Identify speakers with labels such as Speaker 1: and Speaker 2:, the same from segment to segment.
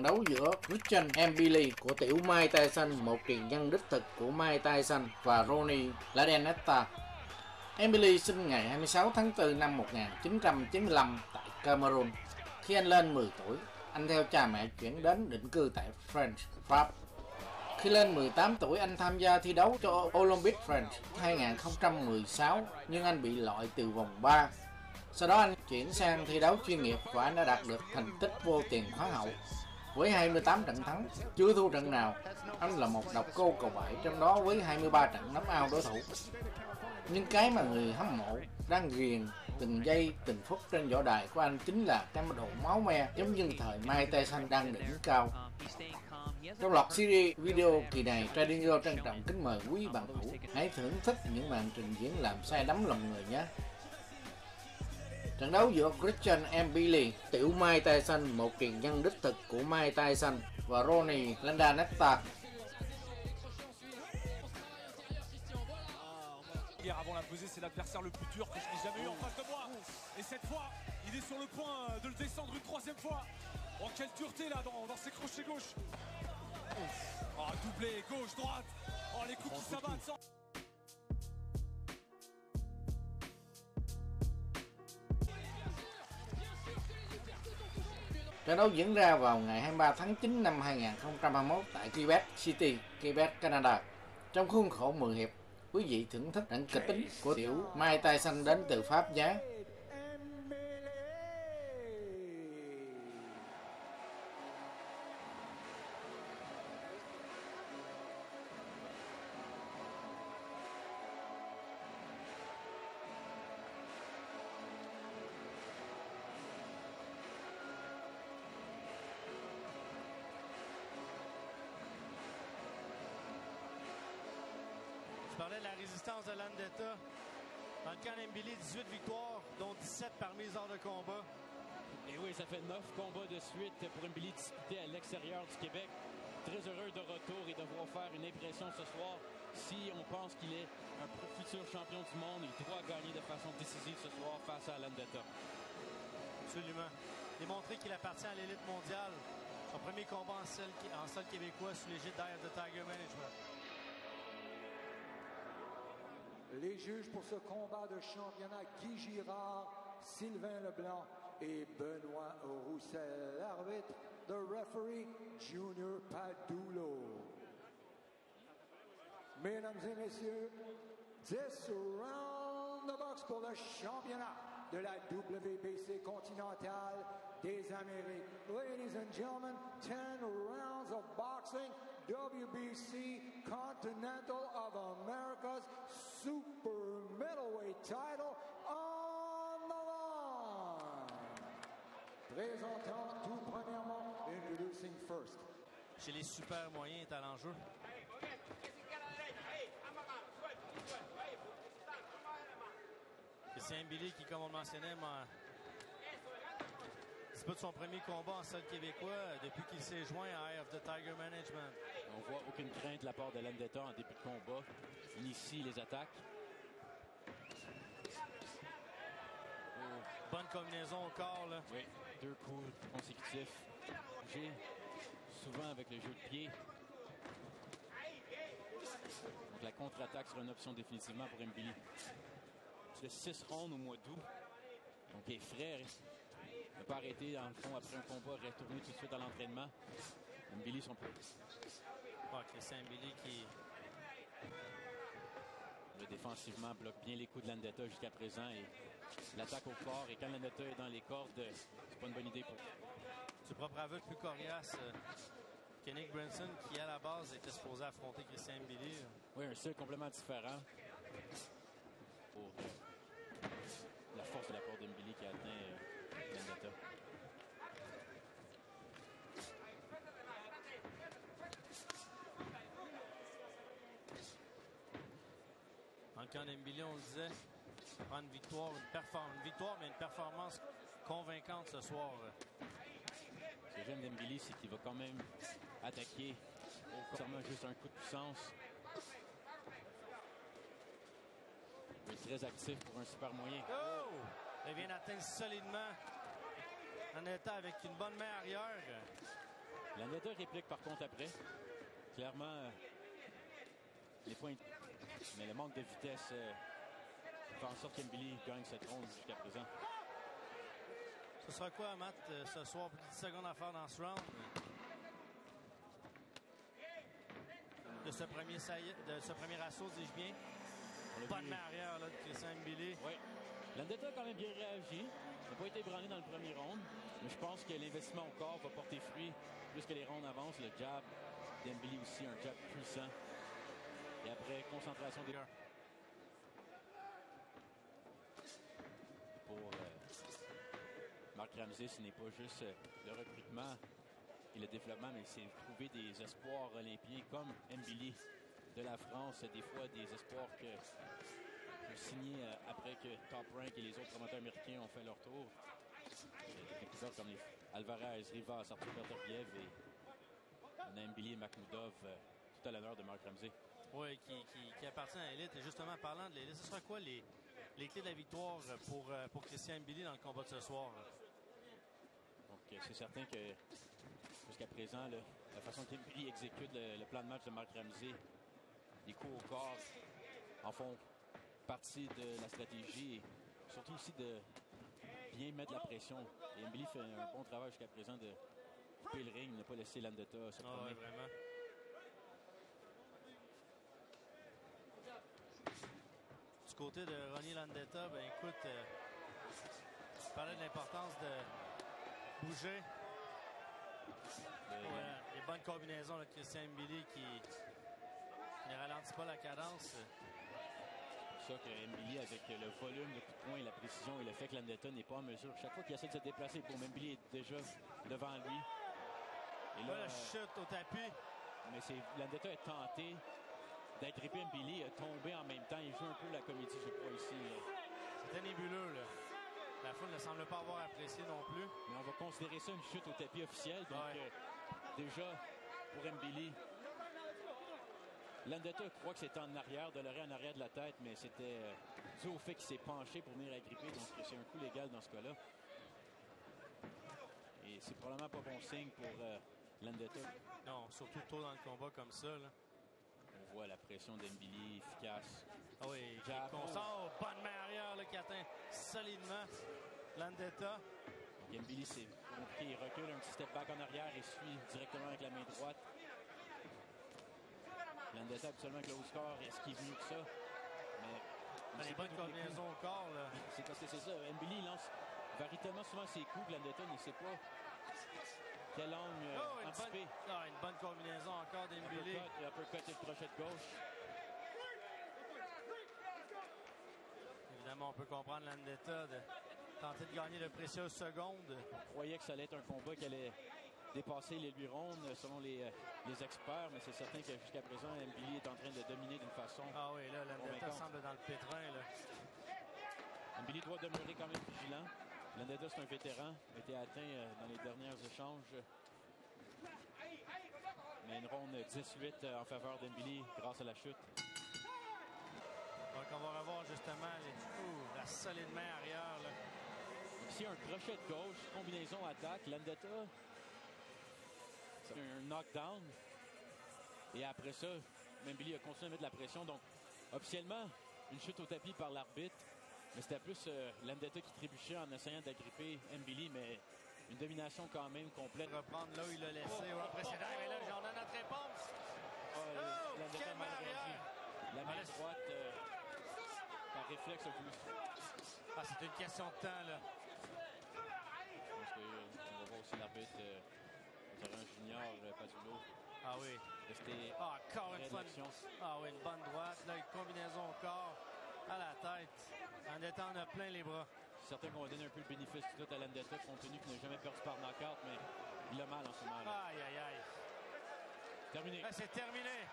Speaker 1: đấu giữa Christian Mbili của tiểu Mike Tyson, một truyền nhân đích thực của Mike Tyson, và Ronnie Ladenetta. Mbili sinh ngày 26 tháng 4 năm 1995 tại Cameroon. Khi anh lên 10 tuổi, anh theo cha mẹ chuyển đến định cư tại French, Pháp. Khi lên 18 tuổi, anh tham gia thi đấu cho Olympic French 2016, nhưng anh bị loại từ vòng 3. Sau đó anh chuyển sang thi đấu chuyên nghiệp và anh đã đạt được thành tích vô tiền khoáng hậu. Với 28 trận thắng, chưa thua trận nào, anh là một độc cô cầu bại, trong đó với 23 trận knock out đối thủ. Nhưng cái mà người hâm mộ đang ghiền từng giây từng phút trên võ đài của anh chính là cái độ máu me, giống như thời Mike Tyson đang đỉnh cao. Trong loạt series video kỳ này, Trading Zone trân trọng kính mời quý bạn hữu hãy thưởng thức những màn trình diễn làm say đắm lòng người nhé. Trận đấu giữa Christian Mbili, tiểu Mike Tyson, một truyền nhân đích thực của Mike Tyson, và Ronnie Ladenetta.
Speaker 2: Avant la pesée, c'est l'adversaire le plus dur que je n'ai jamais eu en face de moi. Et cette fois, il est sur le point de le descendre une troisième fois. Oh, quelle dureté là dans ses crochets gauche. Oh, doublé, gauche, droite. Oh, les coups qui s'abattent sans...
Speaker 1: Trận đấu diễn ra vào ngày 23 tháng 9 năm 2021 tại Quebec City, Quebec, Canada. Trong khuôn khổ 10 hiệp, quý vị thưởng thức trận kịch tính của tiểu Mike Tyson đến từ Pháp nhé.
Speaker 3: Je parlais de la résistance de Landeta. Dans le camp d'Mbili, 18 victoires, dont 17 par mise hors de combat.
Speaker 4: Et oui, ça fait 9 combats de suite pour Mbili disputé à l'extérieur du Québec. Très heureux de retour et de devoir faire une impression ce soir. Si on pense qu'il est un futur champion du monde, il doit gagner de façon décisive ce soir face à Landeta.
Speaker 3: Absolument. Démontrer qu'il appartient à l'élite mondiale. Son premier combat en sol québécois sous l'égide d'Eye of the Tiger Management.
Speaker 5: Les juges pour ce combat de championnat, Guy Girard, Sylvain Leblanc et Benoît Roussel. L'arbitre, the referee, Junior Padulo. Mesdames et messieurs, 10 rounds de boxe pour le championnat de la WBC continentale des Amériques. Ladies and gentlemen, 10 rounds of boxing. WBC Continental of America's Super Middleweight title on the line. Présentant tout premièrement, introducing first.
Speaker 3: Chez les super moyens est à l'enjeu. C'est Mbili qui, comme on le mentionnait, c'est pas de son premier combat en sol québécois depuis qu'il s'est joint à Eye of the Tiger Management.
Speaker 4: On voit aucune crainte de la part de Landeta en début de combat. Il initie les attaques.
Speaker 3: Bonne combinaison au corps, là.
Speaker 4: Oui, 2 coups consécutifs. Bouger souvent avec le jeu de pied. Donc la contre-attaque sera une option définitivement pour Mbili. C'est 6 rounds au mois d'août. Donc il est frais. Il n'a pas arrêté, dans le fond, après un combat, retourner tout de suite à l'entraînement. Mbili son peu.
Speaker 3: Christian Mbili qui...
Speaker 4: Le défensivement bloque bien les coups de Landeta jusqu'à présent et l'attaque au corps. Et quand Landeta est dans les cordes, c'est pas une bonne idée pour...
Speaker 3: Du propre aveu le plus coriace, Kenny Branson, qui à la base était supposé affronter Christian Mbili.
Speaker 4: Oui, un style complètement différent. Pour la force de la part de Mbili qui a atteint Landeta.
Speaker 3: Dans le camp d'Mbili, on le disait, prendre une victoire, mais une performance convaincante ce soir.
Speaker 4: Ce que j'aime d'Mbili, c'est qu'il va quand même attaquer au seulement juste un coup de puissance. Il est très actif pour un super moyen.
Speaker 3: Oh! Il vient d'atteindre solidement en état avec une bonne main arrière.
Speaker 4: Landeta réplique par contre après. Clairement, les points, mais le manque de vitesse fait en sorte qu'Embili gagne cette ronde jusqu'à présent.
Speaker 3: Ce sera quoi, Matt, ce soir? Plus de 10 secondes à faire dans ce round. De ce premier assaut, dis-je bien. Bonne main arrière là, de Christian Mbili.
Speaker 4: Oui. Landeta a quand même bien réagi. Il n'a pas été ébranlé dans le premier round. Mais je pense que l'investissement au corps va porter fruit plus que les rounds avancent. Le jab d'Mbili aussi, un jab puissant. Et après, concentration des... Pour Marc Ramsey, ce n'est pas juste le recrutement et le développement, mais c'est trouver des espoirs olympiens comme Mbili de la France. Des fois, des espoirs que signés après que Top Rank et les autres promoteurs américains ont fait leur tour. Des épisodes comme les Alvarez, Rivas, Arthur Peterbiev et Mbili et Makhmoudov, tout à l'honneur de Marc Ramsey.
Speaker 3: Oui, qui appartient à l'élite. Et justement, parlant de l'élite, ce sera quoi les clés de la victoire pour Christian Mbili dans le combat de ce soir?
Speaker 4: Donc, c'est certain que jusqu'à présent, la façon qu'Mbili exécute le plan de match de Marc Ramsey, les coups au corps en font partie de la stratégie et surtout aussi de bien mettre la pression. Et Mbili fait un bon travail jusqu'à présent de couper le ring, ne pas laisser Landeta se promener.
Speaker 3: Ouais, vraiment. Du côté de Ronnie Landeta, ben écoute, tu parlais de l'importance de bouger. Les bonnes combinaisons de Christian Mbili qui ne ralentit pas la cadence.
Speaker 4: C'est ça que Mbili, avec le volume, le coup de poing, la précision et le fait que Landeta n'est pas en mesure. Chaque fois qu'il essaie de se déplacer, pour Mbili est déjà devant lui. Et là,
Speaker 3: la chute au tapis.
Speaker 4: Mais Landeta est tenté d'agripper Mbili, tomber en même temps. Il joue un peu la comédie, je crois, ici.
Speaker 3: C'était nébuleux, là. La foule ne semble pas avoir apprécié non plus.
Speaker 4: Mais on va considérer ça une chute au tapis officiel. Donc, déjà, pour Mbili, Landeta croit que c'était en arrière, de l'oreille en arrière de la tête, mais c'était dû au fait qu'il s'est penché pour venir agripper. Donc, c'est un coup légal dans ce cas-là. Et c'est probablement pas bon signe pour Landeta.
Speaker 3: Non, surtout tôt dans le combat comme ça, là.
Speaker 4: On voit la pression d'Mbili efficace.
Speaker 3: Ah oui, constant, bonne main arrière là, qui atteint solidement Landeta.
Speaker 4: Donc Mbili, c'est compliqué. Il recule un petit step back en arrière et suit directement avec la main droite. Landeta, habituellement, avec le haut score, esquive mieux que ça. Mais
Speaker 3: les bonnes combinaisons au corps, là.
Speaker 4: C'est parce que c'est ça. Mbili varie tellement souvent ses coups que Landeta ne sait pas quel angle anticiper.
Speaker 3: Une bonne combinaison encore d'Mbili.
Speaker 4: Uppercut et le crochet de gauche.
Speaker 3: Évidemment, on peut comprendre Landeta de tenter de gagner de précieuses secondes.
Speaker 4: On croyait que ça allait être un combat qui allait dépasser les 8 rondes selon les experts, mais c'est certain que jusqu'à présent, Mbili est en train de dominer d'une façon.
Speaker 3: Ah oui, là, Landeta semble dans le pétrin. Là.
Speaker 4: Mbili doit demeurer quand même vigilant. Landeta, c'est un vétéran, a été atteint dans les derniers échanges. Mais une ronde 18 en faveur d'Mbili grâce à la chute.
Speaker 3: Donc on va revoir justement la solide main arrière. Là.
Speaker 4: Ici, un crochet de gauche, combinaison attaque. Landeta, c'est un knockdown. Et après ça, Mbili a continué à mettre de la pression. Donc, officiellement, une chute au tapis par l'arbitre. Mais c'était plus Landeta qui trébuchait en essayant d'agripper Mbili, mais une domination quand même complète.
Speaker 3: Reprendre là où il l'a laissé au précédent. Mais là, j'en ai notre réponse.
Speaker 4: Landeta mal réagi. La main droite, par réflexe, a voulu.
Speaker 3: C'est une question de temps, là.
Speaker 4: Je pense qu'on va voir aussi l'arbitre, un junior, Pazulo.
Speaker 3: Ah oui.
Speaker 4: Rester
Speaker 3: encore une fois. Ah oui, une bonne droite. Là, une combinaison au corps. À la tête. Landeta en a plein les bras.
Speaker 4: Certains vont donner un peu le bénéfice du doute à Landeta, compte tenu qu'il n'a jamais perdu par knockout, mais il a mal en ce moment.
Speaker 3: Aïe, aïe, aïe.
Speaker 4: Terminé.
Speaker 3: C'est terminé.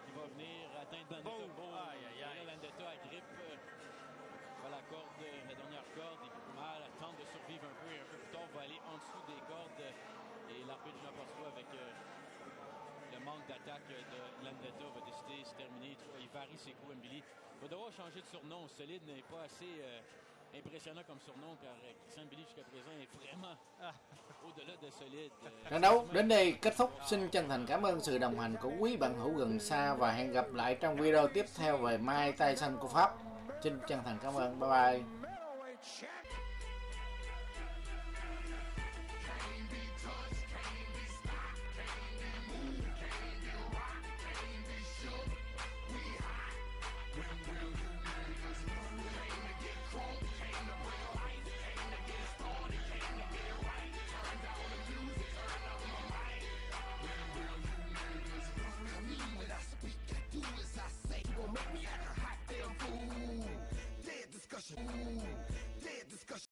Speaker 4: Il va venir atteindre Landeta.
Speaker 3: Aïe, aïe, aïe.
Speaker 4: Et là, Landeta agrippe la corde, la dernière corde. Il mal, tente de survivre un peu et un peu plus tard va aller en dessous des cordes. Et l'arbitre Jean Pasqua avec le manque d'attaque de Landeta va décider de se terminer. Il varie ses coups, Mbili. Il va devoir changer de surnom. Solide n'est pas assez Impressionnant comme surnom car Christian Billy jusqu'à présent est vraiment au-delà de solide.
Speaker 1: Trận đấu đến đây kết thúc. Xin chân thành cảm ơn sự đồng hành của quý bạn hữu gần xa và hẹn gặp lại trong video tiếp theo về Mike Tyson của Pháp. Xin chân thành cảm ơn. Bye bye.